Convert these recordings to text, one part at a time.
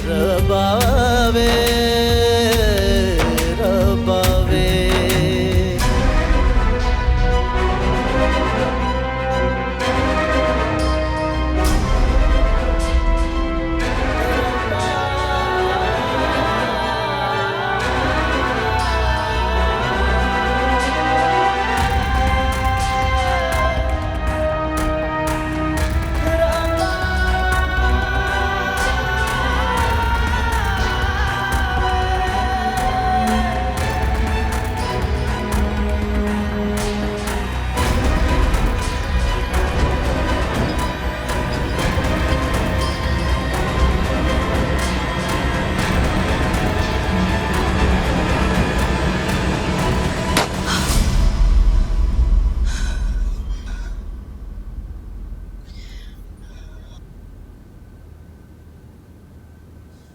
रबावे रबावे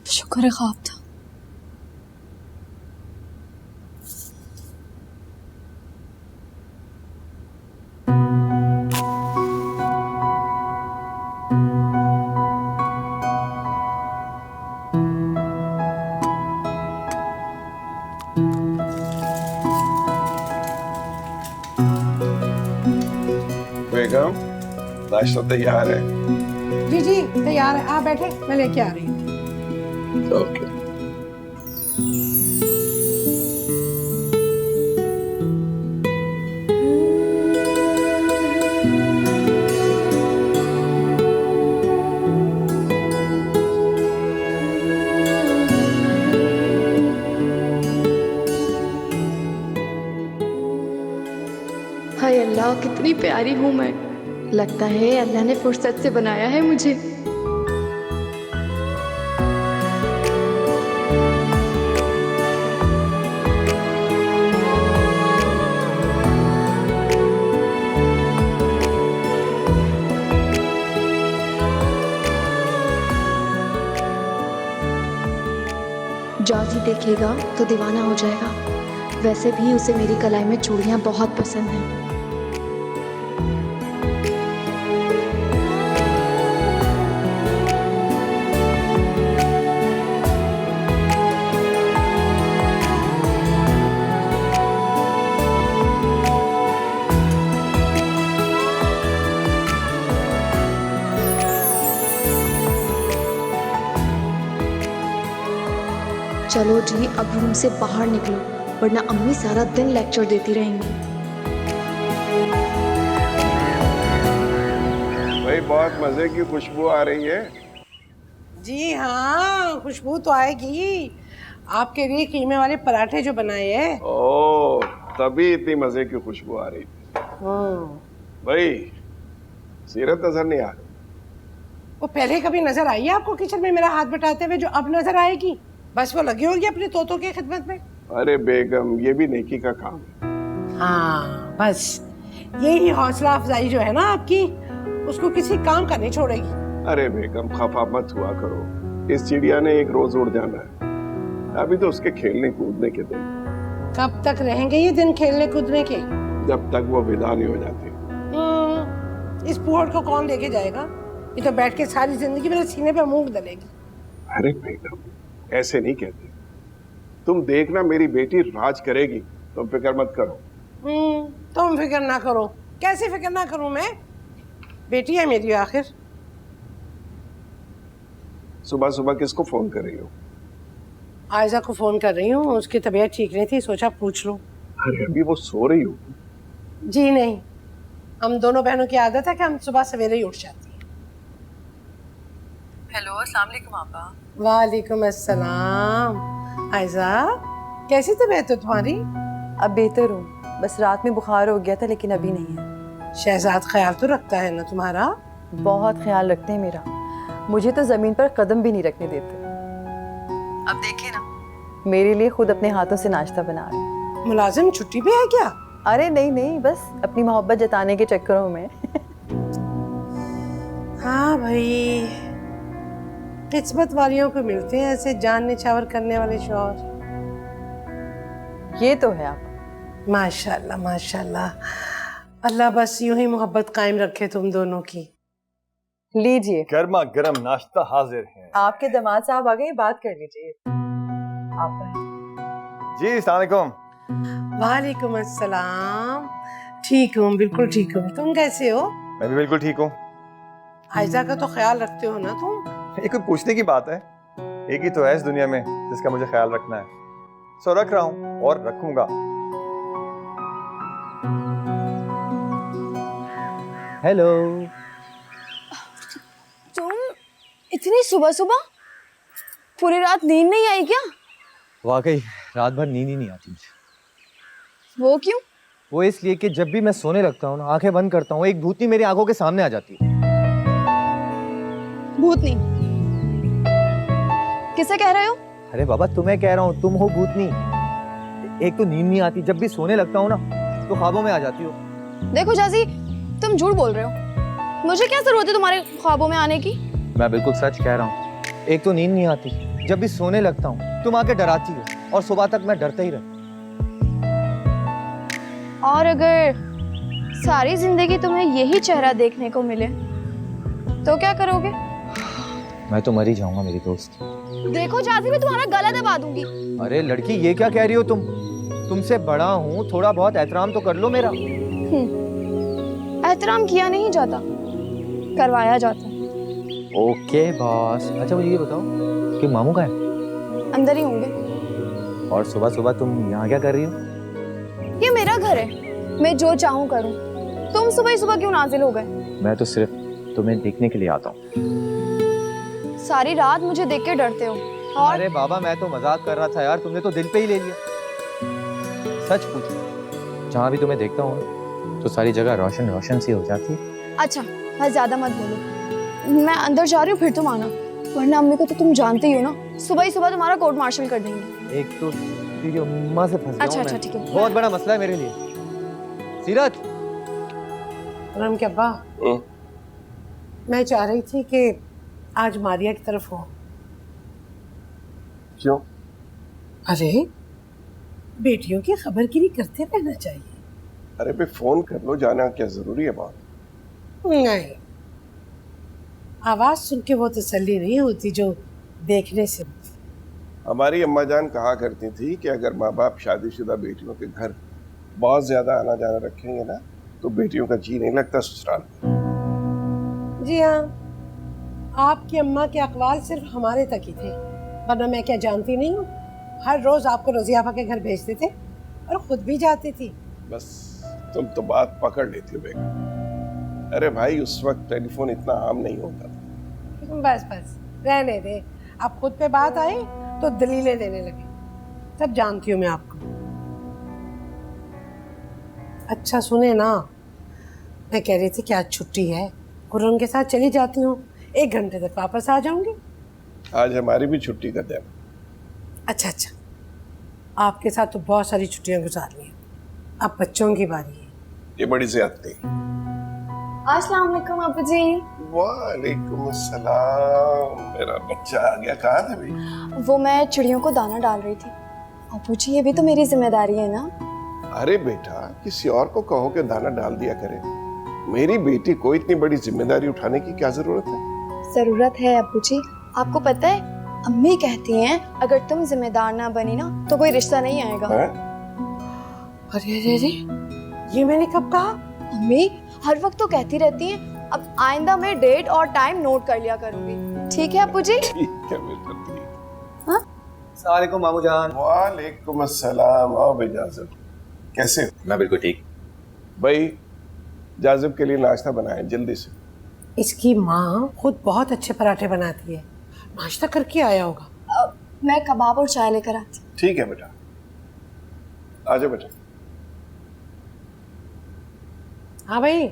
शुक्र है ख्वाब था। बेगम, नाश्ता तैयार है। जी जी तैयार है, आप बैठे, मैं लेके आ रही हूँ। ओके। हाय अल्लाह, कितनी प्यारी हूँ मैं। लगता है अल्लाह ने फुर्सत से बनाया है मुझे। जॉर्ज ही देखेगा तो दीवाना हो जाएगा। वैसे भी उसे मेरी कलाई में चूड़ियाँ बहुत पसंद हैं। चलो जी, अब रूम से बाहर निकलो, वरना अम्मी सारा दिन लेक्चर देती रहेंगी। भाई बहुत मजे की खुशबू आ रही है। जी हाँ, खुशबू तो आएगी। आपके लिए कीमे वाले पराठे जो बनाए हैं। ओ, तभी इतनी मजे की खुशबू आ रही थी। भाई, सीरत नजर नहीं आ रही। वो पहले कभी नजर आई है आपको किचन में मेरा हाथ बटाते हुए जो अब नजर आएगी? बस वो लगी होगी अपने तोतों की खिदमत में। अरे बेगम, ये भी नेकी का काम है। हाँ बस यही हौसला अफजाई जो है ना आपकी, उसको किसी काम का नहीं छोड़ेगी। अरे बेगम, खफा मत हुआ करो। इस चिड़िया ने एक रोज उड़ जाना है। अभी तो उसके खेलने कूदने के दिन। कब तक रहेंगे ये दिन खेलने कूदने के? जब तक वो विदा नहीं हो जाती। इस पुहड़ को कौन लेके जाएगा? ये तो बैठ के सारी जिंदगी मेरे सीने पे मूंग दलेगी। अरे बेगम, ऐसे नहीं कहते। तुम देखना, मेरी बेटी राज करेगी, तुम फिक्र मत करो। तुम फिक्र ना करो। कैसे फिक्र ना करूं मैं? बेटी है मेरी आखिर। सुबह सुबह किसको फोन कर रही हो? आयजा को फोन कर रही हूँ, उसकी तबीयत ठीक नहीं थी, सोचा पूछ लूं। अरे अभी वो सो रही हो? जी नहीं, हम दोनों बहनों की आदत है कि हम सुबह सवेरे ही उठ जाती हैं। हेलो, अस्सलाम वालेकुम आपा। वालेकुम अस्सलाम। आयजा, कैसी तबीयत है तुम्हारी? अब बेहतर हूँ, बस रात में बुखार हो गया था, लेकिन अभी नहीं है। शहजाद ख्याल तो रखता है ना तुम्हारा? बहुत ख्याल रखते हैं मेरा। मुझे तो जमीन पर कदम भी नहीं रखने देते। अब देखिए ना, मेरे लिए खुद अपने हाथों से नाश्ता बना रहे। मुलाजिम छुट्टी पे है क्या? अरे नहीं नहीं, बस अपनी मोहब्बत जताने के चक्करों में। हाँ भाई, किस्मत वालियों को मिलते हैं ऐसे जान निछावर करने वाले शौहर। ये तो है आप। माशाल्लाह माशाल्लाह, अल्लाह बस यूं ही मोहब्बत कायम रखे तुम दोनों की। लीजिए, गर्मा गर्म नाश्ता हाजिर है। आपके दामाद साहब आ गए, बात कर लीजिए आप। जी अस्सलाम वालेकुम। वालेकुम अस्सलाम। ठीक हूँ, बिल्कुल ठीक हूँ। तुम कैसे हो? मैं भी बिल्कुल ठीक हूँ। आयजा का तो ख्याल रखते हो ना तुम? ये कोई पूछने की बात है? एक ही तो है इस दुनिया में जिसका मुझे ख्याल रखना है, सो रख रहा हूँ और रखूंगा। हेलो। तुम इतनी सुबह सुबह? पूरी रात नींद नहीं आई क्या? वाकई रात भर नींद ही नहीं आती मुझे। वो क्यों? वो इसलिए कि जब भी मैं सोने लगता हूँ ना, आंखें बंद करता हूँ, एक भूतनी मेरी आंखों के सामने आ जाती है। भूतनी? किसे कह रहे हो? अरे बाबा तुम्हें कह रहा हूँ, तुम हो भूतनी। एक तो नींद नहीं आती, जब भी सोने लगता हूँ ना तो ख्वाबों में आ जाती हो। देखो जाजी, तुम झूठ बोल रहे हो। मुझे क्या जरूरत है तुम्हारे ख्वाबों में आने की? मैं बिल्कुल सच कह रहा हूँ। एक तो नींद नहीं आती, जब भी सोने लगता हूँ तुम आके डराती हो और सुबह तक मैं डरता ही रहता। और अगर सारी जिंदगी तुम्हें यही चेहरा देखने को मिले तो क्या करोगे? मैं तो मर ही जाऊंगा मेरी दोस्त। देखो जाजी, मैं तुम्हारा गला दबा दूंगी। अरे लड़की ये क्या कह रही हो तुम? तुमसे बड़ा हूँ, थोड़ा बहुत एहतराम तो कर लो मेरा। एहतराम किया नहीं जाता, करवाया जाता। Okay boss. अच्छा मुझे ये बताओ कि मामू कहाँ है? अंदर ही होंगे। और सुबह सुबह तुम यहाँ क्या कर रही हो? ये मेरा घर है, मैं जो चाहूँ करूँ। तुम सुबह ही सुबह क्यों नाजिल हो गए? मैं तो सिर्फ तुम्हें देखने के लिए आता हूँ। सारी रात मुझे देख के डरते हो। और अरे बाबा मैं तो मजाक कर रहा था यार, तुमने तो दिल पे ही ले लिया। सच पूछो, जहाँ भी तुम्हें देखता हूँ तो सारी जगह रोशन रोशन सी हो जाती है। अच्छा, मैं ज्यादा मत बोलो। मैं अंदर जा रही हूँ, फिर तुम आना, वरना अम्मी को तो तुम जानते ही हो ना, सुबह ही सुबह तुम्हारा कोर्ट मार्शल कर देंगे। एक तो तेरी अम्मा से फंस गया हूँ अच्छा मैं। ठीक है। बहुत बड़ा मसला है मेरे लिए। सीरत। रम के अब्बा, मैं चाह रही थी कि आज मारिया की तरफ हो। क्यों? अरे बेटियों की खबरगिरी करते रहना चाहिए। अरे भाई फोन कर लो, जाना क्या जरूरी है बात? नहीं, आवाज सुन के वो तसल्ली नहीं होती जो देखने से होती। हमारी अम्मा जान कहा करती थी कि अगर माँ बाप शादीशुदा बेटियों के घर बहुत ज्यादा आना जाना रखेंगे ना तो बेटियों का जी नहीं लगता ससुराल में। जी हाँ, आपकी अम्मा के अकवाल सिर्फ हमारे तक ही थे, वरना मैं क्या जानती नहीं हूँ। हर रोज आपको रजियाफा के घर भेजते थे और खुद भी जाती थी। बस तुम तो बात पकड़ लेती हो बेगम। अरे भाई उस वक्त टेलीफोन इतना आम नहीं होता था। बस बस रहने दे, अब खुद पे बात आई तो दलीलें देने लगे। सब जानती हूँ मैं आपको। अच्छा सुने ना, मैं कह रही थी कि आज छुट्टी है, कुरन के साथ चली जाती हूँ, 1 घंटे तक वापस आ जाऊंगी। आज हमारी भी छुट्टी का दिन। अच्छा अच्छा, आपके साथ तो बहुत सारी छुट्टियां गुजार ली हैं, अब बच्चों की बारी है। ये बड़ी ज्यादती। अस्सलाम वालेकुम अब्बू जी। वालेकुम अस्सलाम। मेरा बच्चा आ गया। कहाँ थे भाई? वो मैं चिड़ियों को दाना डाल रही थी। अब्बू जी ये भी तो मेरी जिम्मेदारी है ना। अरे बेटा, किसी और को कहो कि दाना डाल दिया करे। मेरी बेटी को इतनी बड़ी जिम्मेदारी उठाने की क्या जरूरत है? जरूरत है अब्बू जी। आपको पता है, अम्मी कहती हैं अगर तुम जिम्मेदार ना बनी ना तो कोई रिश्ता नहीं आएगा। अरे अरे अरे, ये मैंने कब कहा? अम्मी हर वक्त तो कहती रहती हैं। अब आइंदा मैं डेट और टाइम नोट कर लिया करूंगी। ठीक है अब्बू जी? ठीक है बेटा, ठीक। हाँ? अस्सलाम वालेकुम मामू जान। वालेकुम अस्सलाम। आओ भाई जाजिब, कैसे हो? मैं बिल्कुल ठीक। भाई जाजिब के लिए नाश्ता बनाए जल्दी से। इसकी माँ खुद बहुत अच्छे पराठे बनाती है, नाश्ता करके आया होगा। मैं कबाब और चाय लेकर आती। ठीक है बेटा, आजा बेटा। हाँ भाई,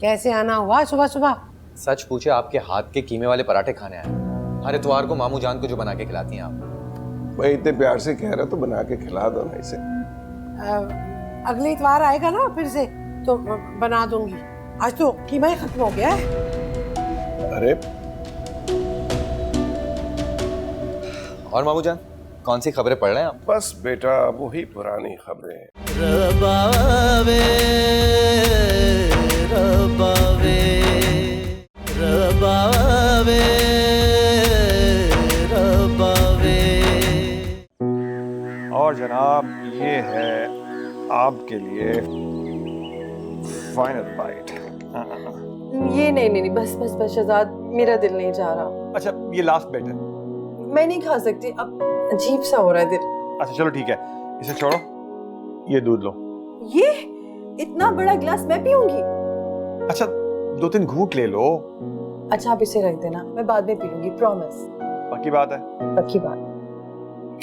कैसे आना हुआ सुबह सुबह? सच पूछे आपके हाथ के कीमे वाले पराठे खाने आए। हर इतवार को मामू जान को जो बना के खिलाती हैं आप। भाई इतने प्यार से कह रहा तो बना के खिला दो ना इसे। अगली इतवार आएगा ना फिर से तो बना दूंगी। आज तो कीमा ही खत्म हो गया है। अरे और मामू जान कौन सी खबरें पढ़ रहे हैं आप? बस बेटा वही पुरानी खबरें। रबावे रबावे रबावे जनाब, ये है आपके लिए फाइनल बाइट। ये नहीं, बस शहजाद, मेरा दिल नहीं चाह रहा। अच्छा, ये लास्ट बेट है। मैं नहीं खा सकती, अब अजीब सा हो रहा है दिल। अच्छा चलो ठीक है, इसे छोड़ो, ये दूध लो। ये इतना बड़ा गिलास मैं पीऊंगी? अच्छा 2-3 घूंट ले लो। अच्छा आप इसे रख देना, मैं बाद में पी लूंगी, प्रॉमिस। पक्की बात है? पक्की बात।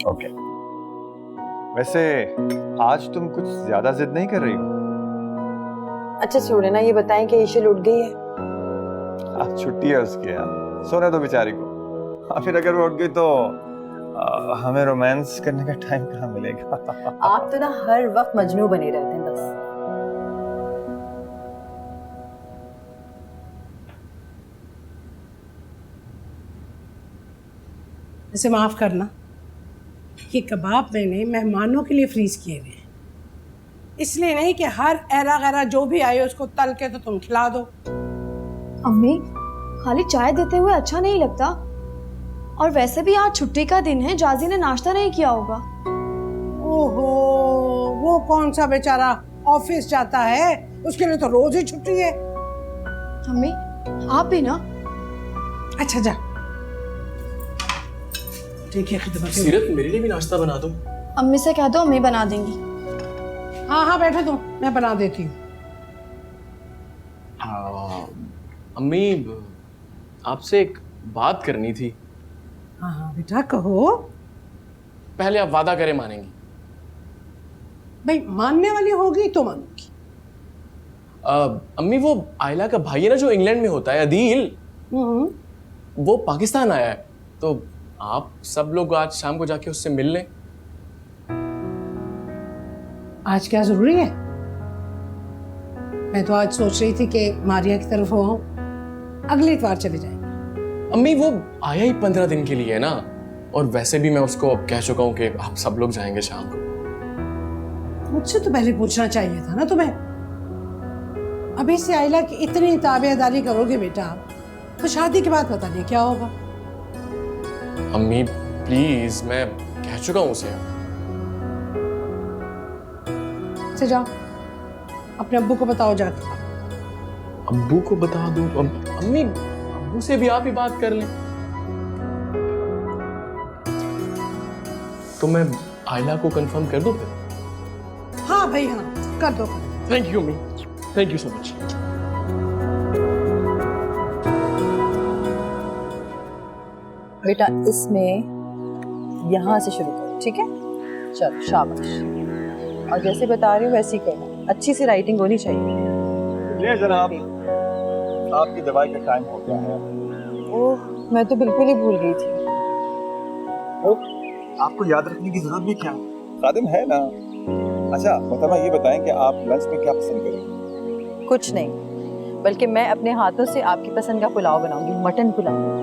ओके। वैसे आज तुम कुछ ज्यादा जिद नहीं कर रही हो? अच्छा छोड़े ना, ये बताएं कि ईशल उठ गई है? आज छुट्टी है उसकी यार, सोने दो बेचारी को। फिर अगर वो उठ गई तो हमें रोमांस करने का टाइम कहाँ मिलेगा? आप तो ना हर वक्त मजनू बने रहते हैं बस। इसे माफ करना, ये कबाब मैंने मेहमानों के लिए फ्रीज किए हुए हैं, इसलिए नहीं कि हर ऐरा गैरा जो भी आए उसको तल के तो तुम खिला दो। अम्मी, खाली चाय देते हुए अच्छा नहीं लगता। और वैसे भी आज छुट्टी का दिन है, जाजी ने नाश्ता नहीं किया होगा। ओहो, वो कौन सा बेचारा ऑफिस जाता है, उसके लिए तो रोज ही छुट्टी है। अम्मी आप भी ना। अच्छा जा, ठीक है। खिदमत सीरत, मेरे लिए भी नाश्ता बना दो। अम्मी से कह दो, अम्मी बना देंगी। हाँ बैठो तुम, मैं बना देती हूँ। अम्मी, आपसे एक बात करनी थी। हाँ बेटा कहो। पहले आप वादा करें मानेंगी? भाई मानने वाली होगी तो मानूंगी। अम्मी, वो आयला का भाई है ना जो इंग्लैंड में होता है, अदील, वो पाकिस्तान आया है, तो आप सब लोग आज शाम को जाके उससे मिल लें। आज क्या जरूरी है? मैं तो आज सोच रही थी कि मारिया की तरफ हो, अगले इतवार चले जाएंगे। अम्मी, वो आया ही 15 दिन के लिए है ना, और वैसे भी मैं उसको अब कह चुका हूँ कि आप सब लोग जाएंगे शाम को। मुझसे तो पहले पूछना चाहिए था ना तुम्हें। अभी से आयला की इतनी ताबेदारी करोगे बेटा, तो शादी के बाद पता नहीं क्या होगा। अम्मी प्लीज, मैं कह चुका हूँ उसे। से जाओ, अपने अब्बू को बताओ जाके। अब्बू को बता दूं? अम्मी, अब्बू से भी आप ही बात कर लें। तो मैं आयला को कंफर्म कर दूं फिर? हाँ भाई हाँ, कर दो। थैंक यू अम्मी, थैंक यू सो मच। बेटा इसमें यहाँ से शुरू करो, ठीक है? चलो शाबाश। और जैसे बता रही हूँ वैसे ही करना, अच्छी सी राइटिंग होनी चाहिए। ये जनाब, आपकी दवाई का टाइम हो गया है। ओह, मैं तो बिल्कुल ही भूल गई थी। आपको याद रखने की जरूरत भी क्या, खादिम है ना। अच्छा मतलब ये बताएं कि आप लंच में क्या पसंद करेंगे? कुछ नहीं, बल्कि मैं अपने हाथों से आपकी पसंद का पुलाव बनाऊंगी, मटन पुलाव।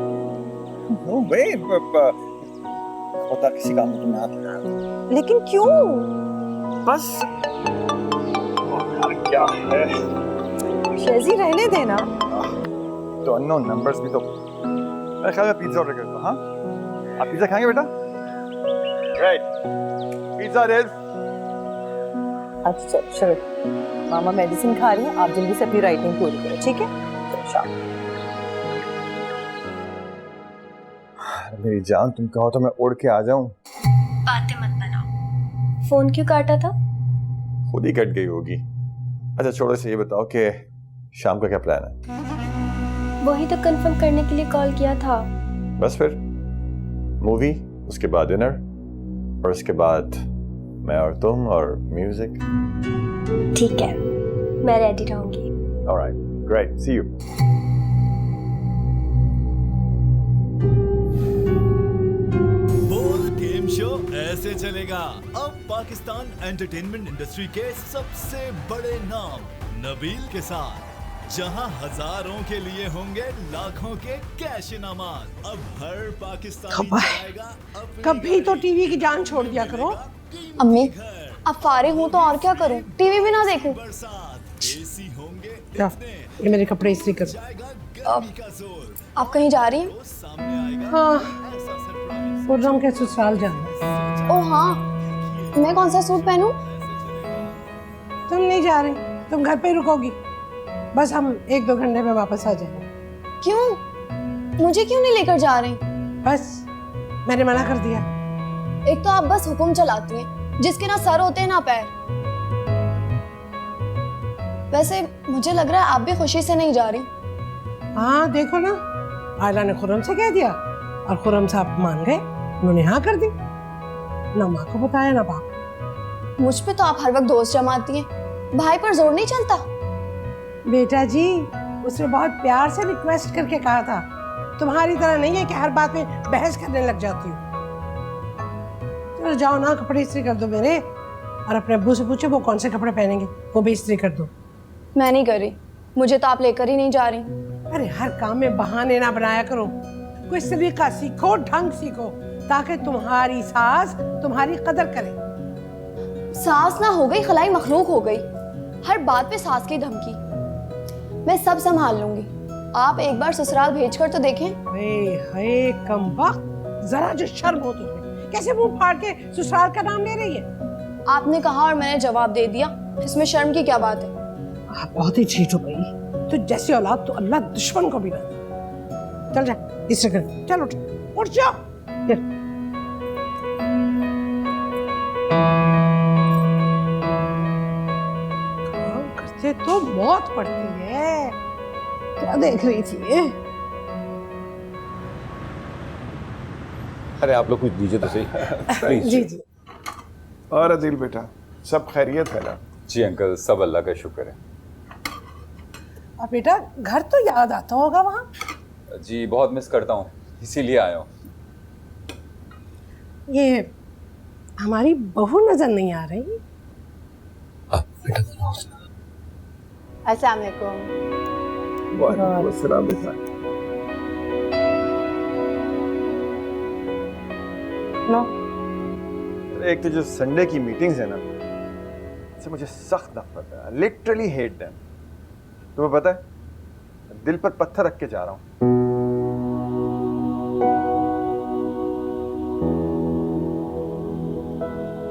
होता किसी काम में तुमने हाथ लगाया। लेकिन क्यों? बस यार क्या है, शेजी रहने देना। तो अननोन नंबर्स भी तो। मेरे ख्याल में पिज्जा ऑर्डर करता हूं। हाँ, आप पिज्जा खाएंगे बेटा? Right, pizza it is. अच्छा चलो, मामा मेडिसिन खा रही हैं, आप जल्दी से अपनी राइटिंग पूरी करो, ठीक है? चलो शाम। मेरी जान, तुम कहो तो मैं उड़ के आ जाऊं। बातें मत बनाओ। फोन क्यों काटा था? खुद ही कट गई होगी। अच्छा छोड़ो, से ये बताओ कि शाम का क्या प्लान है? वही तो कंफर्म करने के लिए कॉल किया था। बस फिर मूवी, उसके बाद डिनर, और उसके बाद मैं और तुम और म्यूजिक। ठीक है, मैं रेडी रहूंगी। Alright, great, see you. बोल गेम शो ऐसे चलेगा। अब पाकिस्तान एंटरटेनमेंट इंडस्ट्री के सबसे बड़े नाम नबील के साथ, जहां हजारों के लिए होंगे लाखों के कैश इनामात। अब हर पाकिस्तानी जाएगा कभी तो टीवी की जान छोड़ दिया करो। अम्मी, अब फारिग हूँ तो और क्या करूँ, टीवी भी ना देखूं। एसी होंगे, ये मेरे कपड़े इस्त्री करो। आप कहीं जा रही हैं? हाँ, खुर्रम के ससुराल जाना। ओ हाँ, मैं कौन सा सूट पहनूं? तुम नहीं जा रही, तुम घर पे ही रुकोगी। बस हम 1-2 घंटे में वापस आ जाएंगे। क्यों? मुझे क्यों नहीं लेकर जा रही? बस मैंने मना कर दिया। एक तो आप बस हुक्म चलाती हैं, जिसके ना सर होते हैं ना पैर। वैसे मुझे लग रहा है आप भी खुशी से नहीं जा रही। हाँ देखो ना, आयला ने खुर्रम से कह दिया और खुर्रम साहब मान गए, उन्होंने हाँ कर दी। ना माँ को बताया ना बाप। मुझ पे तो आप हर वक्त दोस्त जमाती हैं, भाई पर जोर नहीं चलता। बेटा जी, उसने बहुत प्यार से रिक्वेस्ट करके कहा था, तुम्हारी तरह नहीं है कि हर बात में बहस करने लग जाती हूँ। चलो जाओ ना, कपड़े इस्त्री कर दो मेरे, और अपने अब्बू से पूछो वो कौन से कपड़े पहनेंगे, वो भी इस्त्री कर दो। मैं नहीं कर रही, मुझे तो आप लेकर ही नहीं जा रही। अरे हर काम में बहाने ना बनाया करो, कोई तरीका सीखो, ढंग सीखो, ताकि तुम्हारी सास तुम्हारी कदर करे। सास ना हो गई, खलाई मखलूक हो गई, हर बात पे सास की धमकी। मैं सब संभाल लूंगी, आप एक बार ससुराल भेजकर तो देखें। हे कमबख्त, जरा जो शर्म हो तुम्हें, कैसे मुंह फाड़ के ससुराल का नाम ले रही है? आपने कहा और मैंने जवाब दे दिया, इसमें शर्म की क्या बात है? आप बहुत ही चीट हो भाई, तो जैसी औलाद तो अल्लाह दुश्मन को भी ना दे। चल जा, इसे कर, चल उठ जाओ। काम करते तो मौत पड़ती है, क्या देख रही थी ये? अरे आप लोग कुछ दीजिए तो सही प्लीज। जी जी। और अदील बेटा, सब खैरियत है ना? जी अंकल, सब अल्लाह का शुक्र है। और बेटा घर तो याद आता होगा वहाँ? जी बहुत मिस करता हूँ, इसीलिए आया हूँ। ये हमारी बहू नजर नहीं आ रही। अस्सलाम वालेकुम। वालेकुम अस्सलाम बेटा। नो, एक तो जो संडे की मीटिंग्स है ना, इससे मुझे सख्त नफरत है, लिटरली हेट देम। तुम्हें पता है, दिल पर पत्थर रख के जा रहा हूँ।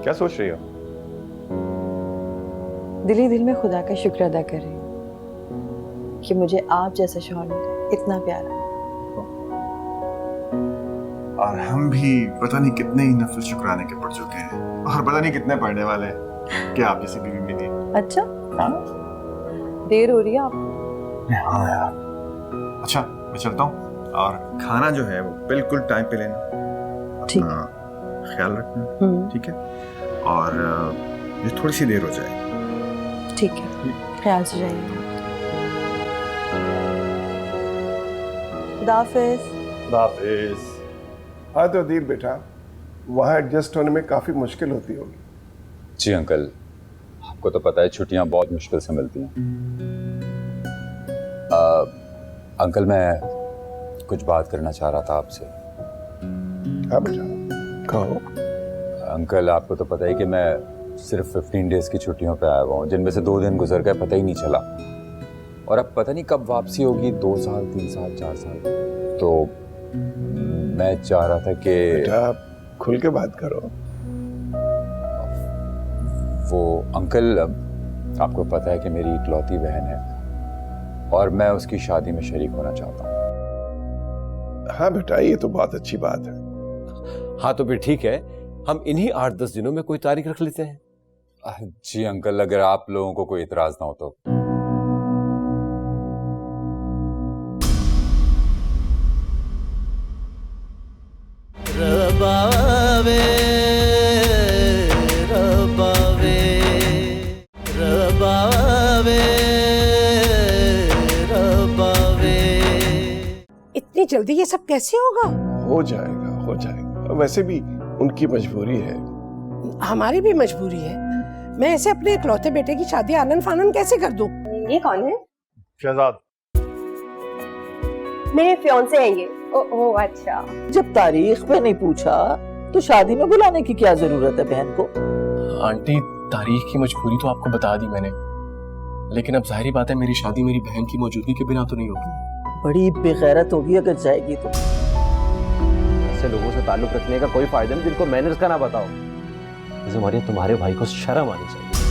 क्या सोच रही हो? दिल ही दिल में खुदा का शुक्र अदा कर रही हूँ कि मुझे आप जैसा शौहर मिला, इतना प्यारा। और हम भी पता नहीं कितने ही नफल शुक्राने के पढ़ चुके हैं, और पता नहीं कितने पढ़ने वाले हैं कि आप जैसी बीवी मिली। अच्छा, देर हो रही है आपको? हाँ यार। अच्छा मैं चलता हूँ, और खाना जो है वो बिल्कुल टाइम पे लेना, अपना ख्याल रखना, ठीक है? और ये थोड़ी सी देर हो जाएगी। ठीक है, ख्याल से जाइए। हाफिज। हाँ तो अदील बेटा, वहाँ एडजस्ट होने में काफी मुश्किल होती होगी। जी अंकल, आपको तो पता है छुट्टियां बहुत मुश्किल से मिलती हैं। अंकल मैं कुछ बात करना चाह रहा था आपसे। हाँ बेटा, कहो। अंकल आपको तो पता है कि मैं सिर्फ 15 डेज की छुट्टियों पे आया हुआ हूँ, जिनमें से 2 दिन गुजर गए पता ही नहीं चला, और अब पता नहीं कब वापसी होगी, 2 साल 3 साल 4 साल। तो मैं चाह रहा था कि बेटा खुल के बात करो। वो अंकल, आपको पता है कि मेरी इकलौती बहन है और मैं उसकी शादी में शरीक होना चाहता हूँ। हाँ बेटा, ये तो बहुत अच्छी बात है। हाँ तो फिर ठीक है, हम इन्हीं 8-10 दिनों में कोई तारीख रख लेते हैं। जी अंकल, अगर आप लोगों को कोई इतराज ना हो तो। रबावे रबावे रबावे रबावे। इतनी जल्दी ये सब कैसे होगा? हो जाएगा, हो जाएगा। वैसे भी उनकी मजबूरी है। हमारी भी मजबूरी है। मैं ऐसे अपने इकलौते बेटे की शादी आनन फानन कैसे कर दूं? ये कौन है? शहजाद। मेरे फियांसे हैं ये। ओह अच्छा। जब तारीख पे नहीं पूछा तो शादी में बुलाने की क्या जरूरत है बहन को? आंटी, तारीख की मजबूरी तो आपको बता दी मैंने, लेकिन अब जाहिर बात है मेरी शादी मेरी बहन की मौजूदगी के बिना तो नहीं होगी। बड़ी बेगैरत होगी अगर जाएगी तो। ऐसे लोगों से ताल्लुक रखने का कोई फायदा नहीं जिनको मैनर्स का ना बताओ। जैसे मारिया तुम्हारे भाई को शर्म आनी चाहिए।